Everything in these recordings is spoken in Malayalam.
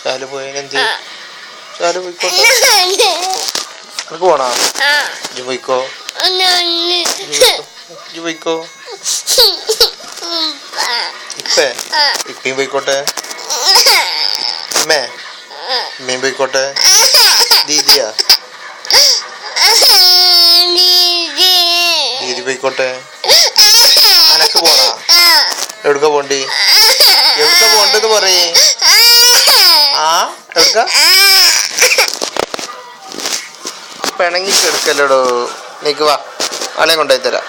ശാലു പോയതിനെന്ത്? ശാലു പോയിക്കോട്ടെ. നിനക്ക് പോണോ? ഇജ്ജ് പോയിക്കോ. ഇജ്ജ് പോയിക്കോ. ഇപ്പയും പോയിക്കോട്ടെ. അമ്മയും പോയിക്കോട്ടെ. ദീദിയാ? ദീദി പോയിക്കോട്ടെ. അനക്ക് പോണാ? എവിടുക്ക പോണ്ടി? എവിടുക്ക പോണ്ടെന്ന് പറയേ. എവിടുക്ക? പിണങ്ങി കിടക്കല്ലോടോ. നീക്ക് വാ, ആളെയും കൊണ്ടുപോയി തരാം.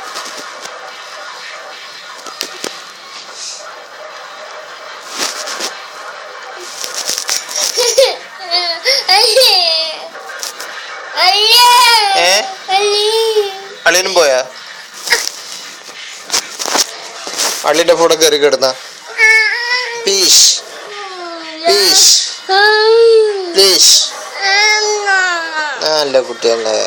അളിയനും പോയാ? അള്ളിന്റെ ഫോട്ടോ കയറി കിടന്ന പീഷ് പീഷ് പ്ലീസ്. നല്ല കുട്ടിയല്ലേ.